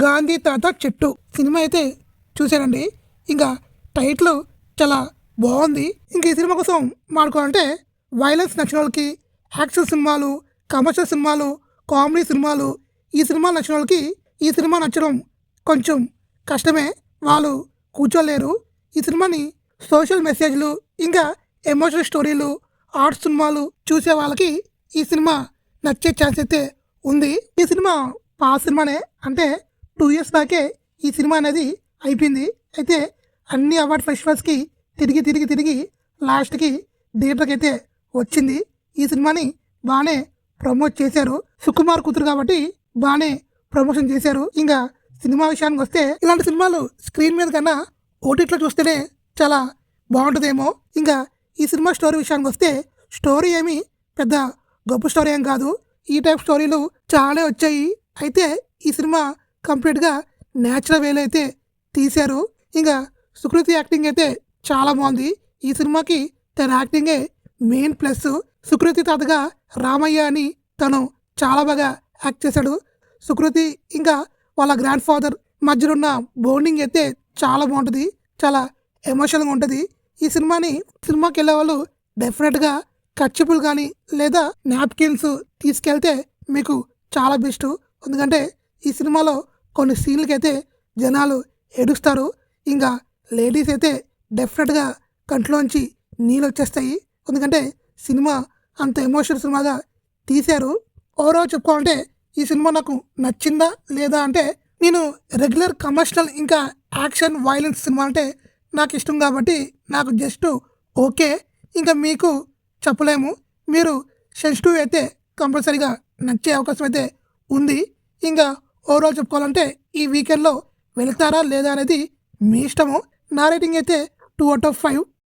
గాంధీ తాత చెట్టు సినిమా అయితే చూశానండి. ఇంకా టైటిల్ చాలా బాగుంది. ఇంక ఈ సినిమా కోసం మాట్లాడుకోవాలంటే వైలెన్స్ నచ్చిన వాళ్ళకి, యాక్షన్ సినిమాలు, కమర్షియల్ సినిమాలు, కామెడీ సినిమాలు, ఈ సినిమాలు నచ్చిన వాళ్ళకి ఈ సినిమా నచ్చడం కొంచెం కష్టమే. వాళ్ళు కూర్చోలేరు. ఈ సినిమాని సోషల్ మెసేజ్లు, ఇంకా ఎమోషనల్ స్టోరీలు, ఆర్ట్ సినిమాలు చూసే వాళ్ళకి ఈ సినిమా నచ్చే ఛాన్స్ అయితే ఉంది. ఈ సినిమా పాత సినిమానే, అంటే 2 years బ్యాకే ఈ సినిమా అనేది అయిపోయింది. అయితే అన్ని అవార్డ్ ఫెస్టివల్స్కి తిరిగి లాస్ట్కి థియేటర్కి అయితే వచ్చింది. ఈ సినిమాని బాగానే ప్రమోట్ చేశారు. సుకుమార్ కూతురు కాబట్టి బాగానే ప్రమోషన్ చేశారు. ఇంకా సినిమా విషయానికి వస్తే ఇలాంటి సినిమాలు స్క్రీన్ మీద కన్నా ఓటీటీలో చూస్తేనే చాలా బాగుంటుందేమో. ఇంకా ఈ సినిమా స్టోరీ విషయానికి వస్తే స్టోరీ ఏమి పెద్ద గొప్ప స్టోరీ ఏం కాదు. ఈ టైప్ స్టోరీలు చాలా వచ్చాయి. అయితే ఈ సినిమా కంప్లీట్గా న్యాచురల్ వేలో అయితే తీశారు. ఇంకా సుకృతి యాక్టింగ్ అయితే చాలా బాగుంది. ఈ సినిమాకి తన యాక్టింగే మెయిన్ ప్లస్. సుకృతి తాతగా రామయ్య అని తను చాలా బాగా యాక్ట్ చేశాడు. సుకృతి ఇంకా వాళ్ళ గ్రాండ్ ఫాదర్ మధ్యలో ఉన్న బాండింగ్ అయితే చాలా బాగుంటుంది, చాలా ఎమోషనల్గా ఉంటుంది. ఈ సినిమాకి వెళ్ళే వాళ్ళు డెఫినెట్గా కర్చీపులు కానీ లేదా నాప్కిన్స్ తీసుకెళ్తే మీకు చాలా బెస్ట్. ఎందుకంటే ఈ సినిమాలో కొన్ని సీన్లకి అయితే జనాలు ఏడుస్తారు. ఇంకా లేడీస్ అయితే డెఫినెట్గా కంట్లోంచి నీళ్ళు వచ్చేస్తాయి. ఎందుకంటే సినిమా అంత ఎమోషనల్ సినిమాగా తీశారు. ఓవరాల్ చెప్పుకోవాలంటే ఈ సినిమా నాకు నచ్చిందా లేదా అంటే, నేను రెగ్యులర్ కమర్షియల్ ఇంకా యాక్షన్ వైలెన్స్ సినిమా అంటే నాకు ఇష్టం కాబట్టి నాకు జస్ట్ ఓకే. ఇంకా మీకు చెప్పలేము. మీరు సెన్సిటివ్ అయితే కంపల్సరీగా నచ్చే అవకాశం అయితే ఉంది. ఇంకా ఓవరాల్ చెప్పుకోవాలంటే ఈ వీకెండ్లో వెళ్తారా లేదా అనేది మీ ఇష్టము. నా రేటింగ్ అయితే 2 out of 5.